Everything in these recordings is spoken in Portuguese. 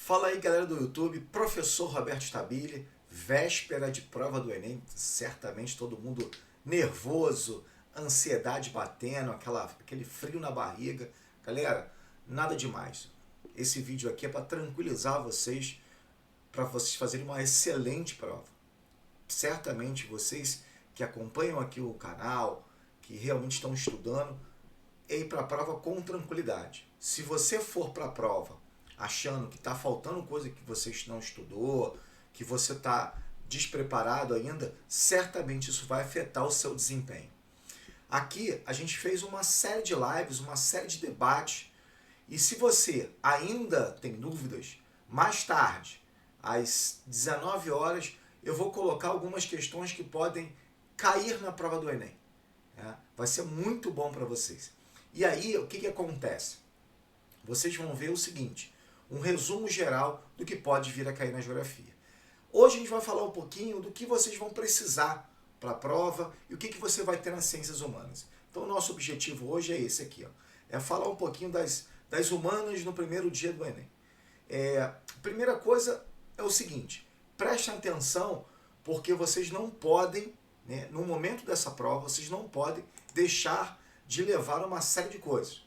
Fala aí, galera do YouTube, professor Roberto Stabile, véspera de prova do Enem, certamente todo mundo nervoso, ansiedade batendo, aquele frio na barriga. Galera, nada demais. Esse vídeo aqui é para tranquilizar vocês, para vocês fazerem uma excelente prova. Certamente vocês que acompanham aqui o canal, que realmente estão estudando, é ir para a prova com tranquilidade. Se você for para a prova achando que está faltando coisa que você não estudou, que você está despreparado ainda, certamente isso vai afetar o seu desempenho. Aqui a gente fez uma série de lives, uma série de debates, e se você ainda tem dúvidas, mais tarde, às 19 horas, eu vou colocar algumas questões que podem cair na prova do Enem. Vai ser muito bom para vocês. E aí, o que acontece? Vocês vão ver o seguinte, um resumo geral do que pode vir a cair na geografia. Hoje a gente vai falar um pouquinho do que vocês vão precisar para a prova e o que você vai ter nas ciências humanas. Então o nosso objetivo hoje é esse aqui, ó, é falar um pouquinho das humanas no primeiro dia do Enem. A primeira coisa é o seguinte, prestem atenção porque vocês não podem, no momento dessa prova, vocês não podem deixar de levar uma série de coisas,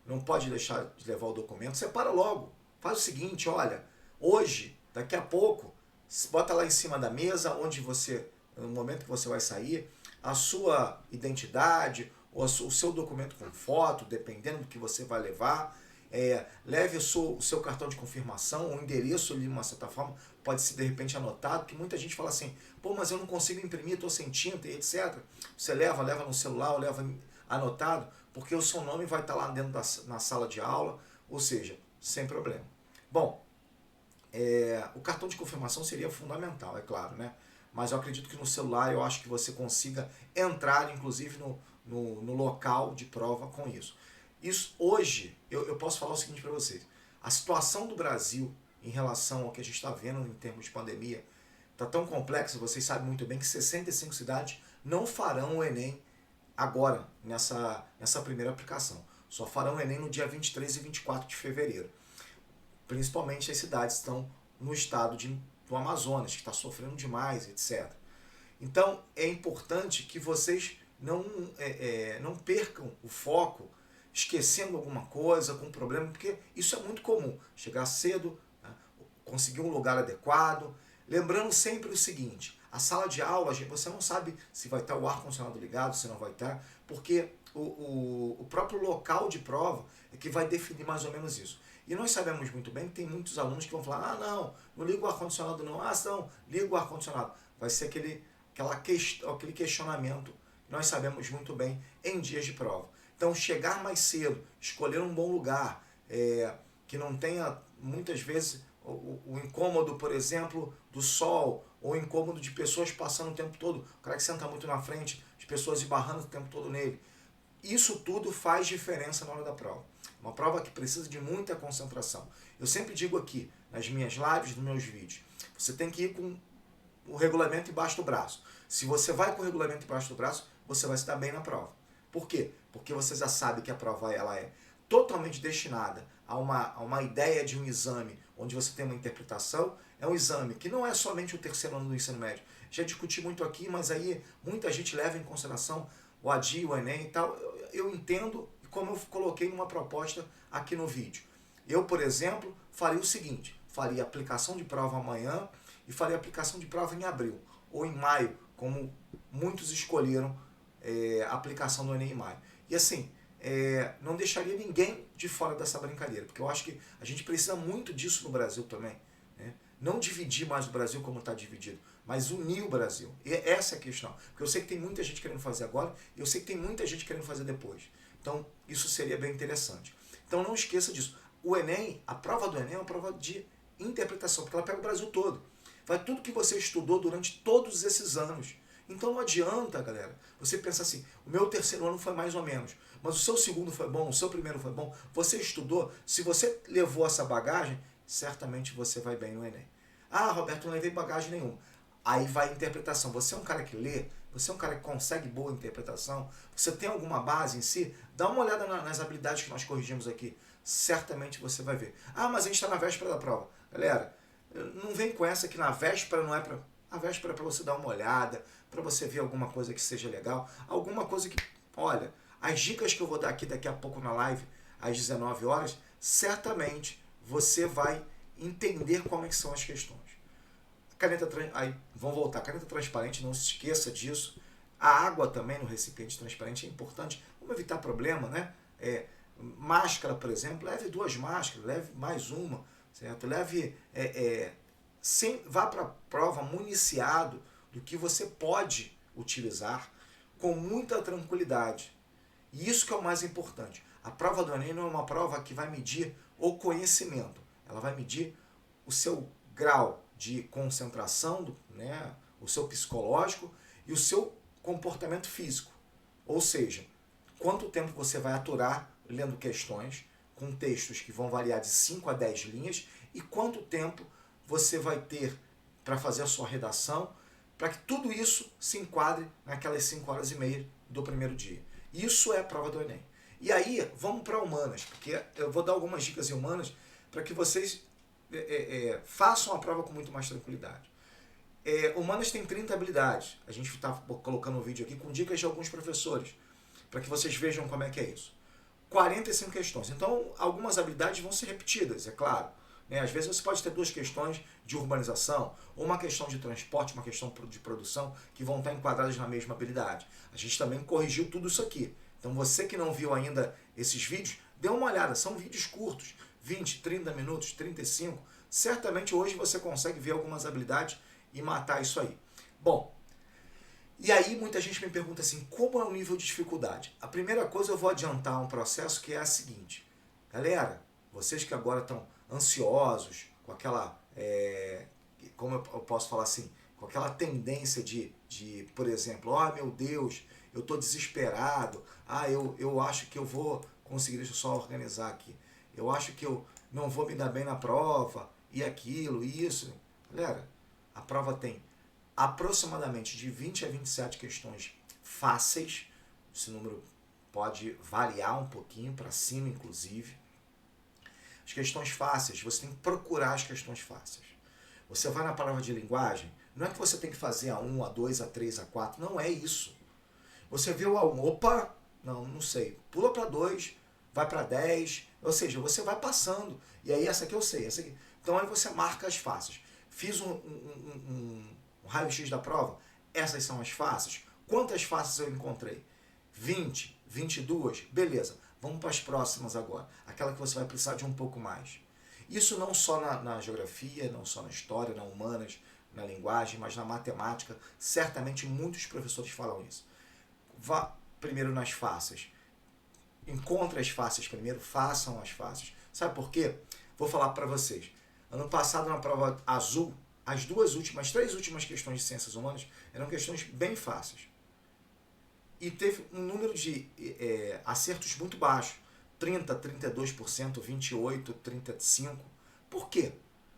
Não pode deixar de levar o documento, separa logo. Faz o seguinte, olha, hoje, daqui a pouco, bota lá em cima da mesa, onde você, no momento que você vai sair, a sua identidade, ou o seu documento com foto, dependendo do que você vai levar, leve o seu cartão de confirmação, o endereço ali, de uma certa forma, pode ser de repente anotado, porque muita gente fala assim, pô, mas eu não consigo imprimir, estou sem tinta e etc. Você leva no celular, ou leva anotado, porque o seu nome vai estar lá dentro na sala de aula, ou seja, sem problema. Bom, o cartão de confirmação seria fundamental, é claro, Mas eu acredito que no celular eu acho que você consiga entrar, inclusive, no local de prova com isso. Isso hoje, eu posso falar o seguinte para vocês, a situação do Brasil em relação ao que a gente está vendo em termos de pandemia está tão complexa, vocês sabem muito bem que 65 cidades não farão o Enem agora, nessa primeira aplicação. Só farão o Enem no dia 23 e 24 de fevereiro. Principalmente as cidades que estão no estado do Amazonas, que está sofrendo demais, etc. Então, é importante que vocês não percam o foco, esquecendo alguma coisa, com problema, porque isso é muito comum. Chegar cedo, conseguir um lugar adequado. Lembrando sempre o seguinte, a sala de aula, você não sabe se vai estar o ar-condicionado ligado, se não vai estar, porque o próprio local de prova é que vai definir mais ou menos isso. E nós sabemos muito bem que tem muitos alunos que vão falar, não liga o ar-condicionado não, não, liga o ar-condicionado. Vai ser aquele questionamento que nós sabemos muito bem em dias de prova. Então chegar mais cedo, escolher um bom lugar, que não tenha muitas vezes o incômodo, por exemplo, do sol, ou o incômodo de pessoas passando o tempo todo, o cara que senta muito na frente, as pessoas esbarrando o tempo todo nele. Isso tudo faz diferença na hora da prova. Uma prova que precisa de muita concentração. Eu sempre digo aqui, nas minhas lives, nos meus vídeos, você tem que ir com o regulamento embaixo do braço. Se você vai com o regulamento embaixo do braço, você vai se dar bem na prova. Por quê? Porque você já sabe que a prova ela é totalmente destinada a uma ideia de um exame onde você tem uma interpretação. É um exame que não é somente o terceiro ano do ensino médio. Já discuti muito aqui, mas aí muita gente leva em consideração o ADI, o Enem e tal. Eu entendo, como eu coloquei numa proposta aqui no vídeo. Eu, por exemplo, faria o seguinte, faria aplicação de prova amanhã e faria aplicação de prova em abril ou em maio, como muitos escolheram a aplicação do Enem em maio. E assim, não deixaria ninguém de fora dessa brincadeira, porque eu acho que a gente precisa muito disso no Brasil também. Não dividir mais o Brasil como está dividido, mas unir o Brasil. E essa é a questão. Porque eu sei que tem muita gente querendo fazer agora e eu sei que tem muita gente querendo fazer depois. Então, isso seria bem interessante. Então, não esqueça disso. O Enem, a prova do Enem é uma prova de interpretação, porque ela pega o Brasil todo. Vai tudo que você estudou durante todos esses anos. Então, não adianta, galera, você pensar assim, o meu terceiro ano foi mais ou menos, mas o seu segundo foi bom, o seu primeiro foi bom, você estudou, se você levou essa bagagem, certamente você vai bem no Enem. Ah, Roberto, não levei bagagem nenhuma. Aí vai a interpretação. Você é um cara que lê, você é um cara que consegue boa interpretação, você tem alguma base em si, dá uma olhada nas habilidades que nós corrigimos aqui. certamente você vai ver. Ah, mas a gente está na véspera da prova. Galera, não vem com essa que na véspera não é para... A véspera é para você dar uma olhada, para você ver alguma coisa que seja legal, alguma coisa que... Olha, as dicas que eu vou dar aqui daqui a pouco na live, às 19 horas, certamente você vai entender como é que são as questões. Caneta, aí, vamos voltar, caneta transparente, não se esqueça disso. A água também no recipiente transparente é importante. Vamos evitar problema, né? Máscara, por exemplo, leve 2 máscaras, leve mais uma, certo? Leve, vá para a prova municiado do que você pode utilizar com muita tranquilidade. E isso que é o mais importante. A prova do Enem não é uma prova que vai medir o conhecimento, ela vai medir o seu grau de concentração, né, o seu psicológico e o seu comportamento físico. Ou seja, quanto tempo você vai aturar lendo questões com textos que vão variar de 5 a 10 linhas e quanto tempo você vai ter para fazer a sua redação, para que tudo isso se enquadre naquelas 5 horas e meia do primeiro dia. Isso é a prova do Enem. E aí, vamos para humanas, porque eu vou dar algumas dicas em humanas para que vocês façam a prova com muito mais tranquilidade. Humanas tem 30 habilidades. A gente está colocando um vídeo aqui com dicas de alguns professores, para que vocês vejam como é que é isso. 45 questões. Então, algumas habilidades vão ser repetidas, é claro. Né? Às vezes você pode ter 2 questões de urbanização, ou uma questão de transporte, uma questão de produção, que vão estar enquadradas na mesma habilidade. A gente também corrigiu tudo isso aqui. Então, você que não viu ainda esses vídeos, dê uma olhada. São vídeos curtos, 20, 30 minutos, 35. Certamente hoje você consegue ver algumas habilidades e matar isso aí. Bom, e aí muita gente me pergunta assim, como é o nível de dificuldade? A primeira coisa eu vou adiantar um processo que é a seguinte. Galera, vocês que agora estão ansiosos, com aquela, como eu posso falar assim, com aquela tendência de por exemplo, meu Deus, eu estou desesperado, eu acho que eu vou conseguir, deixa eu só organizar aqui, eu acho que eu não vou me dar bem na prova, e aquilo, e isso. Galera, a prova tem aproximadamente de 20 a 27 questões fáceis, esse número pode variar um pouquinho, para cima inclusive. As questões fáceis, você tem que procurar as questões fáceis. Você vai na prova de linguagem, não é que você tem que fazer a 1, a 2, a 3, a 4, não é isso. Você viu a 1, opa, não sei, pula para 2, vai para 10, ou seja, você vai passando, e aí essa aqui eu sei, essa aqui. Então aí você marca as fáceis. Fiz um raio-x da prova, essas são as fáceis. Quantas fáceis eu encontrei? 20, 22, beleza. Vamos para as próximas agora. Aquela que você vai precisar de um pouco mais. Isso não só na geografia, não só na história, na humanas, na linguagem, mas na matemática. Certamente muitos professores falam isso. Vá primeiro nas fáceis. Encontre as fáceis primeiro, façam as fáceis. Sabe por quê? Vou falar para vocês. Ano passado, na prova azul, as 3 últimas questões de ciências humanas eram questões bem fáceis. E teve um número de acertos muito baixo. 30%, 32%, 28%, 35%. Por quê?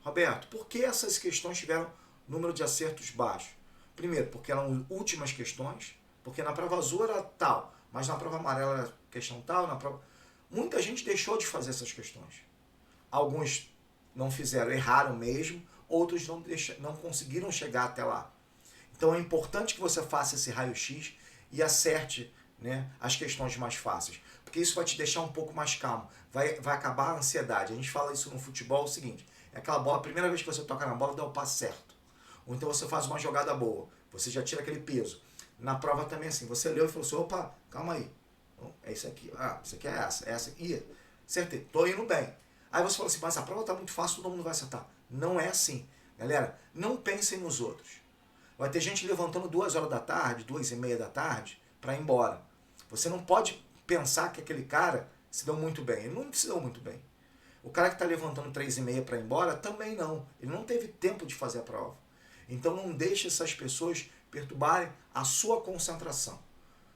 Roberto, por que essas questões tiveram número de acertos baixo? Primeiro, porque eram últimas questões, porque na prova azul era tal, mas na prova amarela era questão tal, na prova... Muita gente deixou de fazer essas questões. Alguns não fizeram, erraram mesmo, outros não conseguiram chegar até lá. Então é importante que você faça esse raio-x e acerte, né, as questões mais fáceis, porque isso vai te deixar um pouco mais calmo, vai acabar a ansiedade. A gente fala isso no futebol, é o seguinte, é aquela bola, a primeira vez que você toca na bola, dá o passe certo. Ou então você faz uma jogada boa, você já tira aquele peso. Na prova também assim, você leu e falou assim, opa, calma aí, é isso aqui, isso aqui é essa aqui, acertei, tô indo bem. Aí você fala assim, mas a prova está muito fácil, todo mundo vai acertar. Não é assim. Galera, não pensem nos outros. Vai ter gente levantando 2 horas da tarde, 2h30 da tarde, para ir embora. Você não pode pensar que aquele cara se deu muito bem. Ele não se deu muito bem. O cara que está levantando 3h30 para ir embora, também não. Ele não teve tempo de fazer a prova. Então não deixe essas pessoas perturbarem a sua concentração.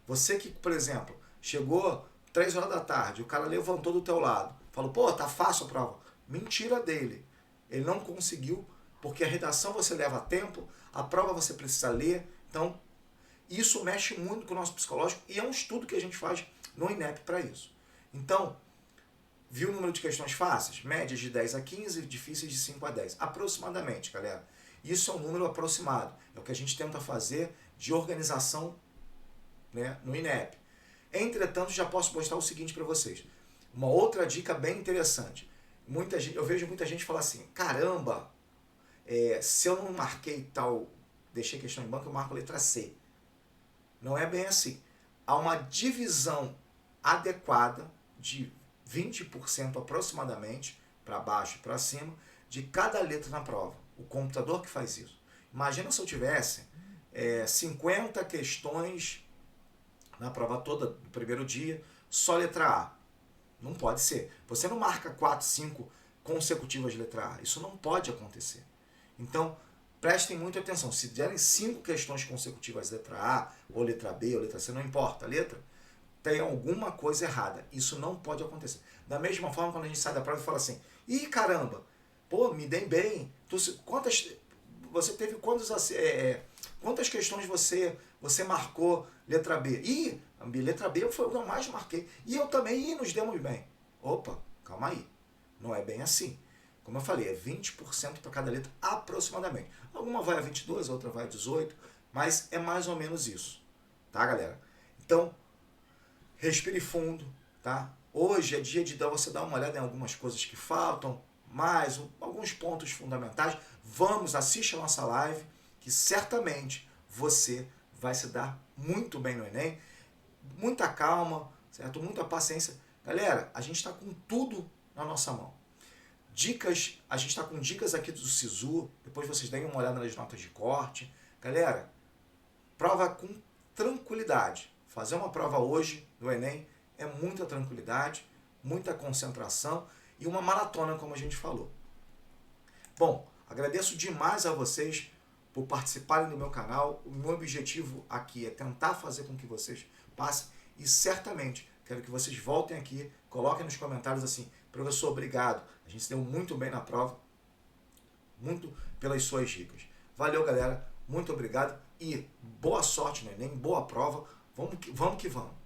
Você que, por exemplo, chegou 3 horas da tarde, o cara levantou do teu lado, falou, pô, tá fácil a prova. Mentira dele. Ele não conseguiu, porque a redação você leva tempo, a prova você precisa ler. Então, isso mexe muito com o nosso psicológico e é um estudo que a gente faz no INEP para isso. Então, Viu o número de questões fáceis? Médias de 10 a 15, difíceis de 5 a 10. Aproximadamente, galera. Isso é um número aproximado. É o que a gente tenta fazer de organização, né, no INEP. Entretanto, já posso mostrar o seguinte para vocês. Uma outra dica bem interessante. Eu vejo muita gente falar assim, caramba, se eu não marquei tal, deixei questão em banco, eu marco a letra C. Não é bem assim. Há uma divisão adequada de 20% aproximadamente, para baixo e para cima, de cada letra na prova. O computador que faz isso. Imagina se eu tivesse 50 questões na prova toda, do primeiro dia, só letra A. Não pode ser. Você não marca 4, 5 consecutivas de letra A. Isso não pode acontecer. Então, prestem muita atenção. Se derem 5 questões consecutivas de letra A, ou letra B, ou letra C, não importa a letra, tem alguma coisa errada. Isso não pode acontecer. Da mesma forma, quando a gente sai da prova e fala assim, ih, caramba, pô, me dei bem. Você teve quantas questões você marcou letra B? Ih, a letra B foi o que eu mais marquei. E eu também, nos demos bem. Opa, calma aí. Não é bem assim. Como eu falei, é 20% para cada letra aproximadamente. Alguma vai a 22, a outra vai a 18, mas é mais ou menos isso. Tá, galera? Então, respire fundo, tá? Hoje é dia de você dar uma olhada em algumas coisas que faltam, mais alguns pontos fundamentais. Assista a nossa live, que certamente você vai se dar muito bem no Enem. Muita calma, certo? Muita paciência. Galera, a gente está com tudo na nossa mão. A gente está com dicas aqui do Sisu, depois vocês deem uma olhada nas notas de corte. Galera, prova com tranquilidade. Fazer uma prova hoje do Enem é muita tranquilidade, muita concentração e uma maratona, como a gente falou. Bom, agradeço demais a vocês por participarem do meu canal. O meu objetivo aqui é tentar fazer com que vocês passem e certamente quero que vocês voltem aqui, coloquem nos comentários assim, professor, obrigado, a gente se deu muito bem na prova, muito pelas suas dicas. Valeu, galera, muito obrigado e boa sorte no Enem, boa prova, vamos que vamos.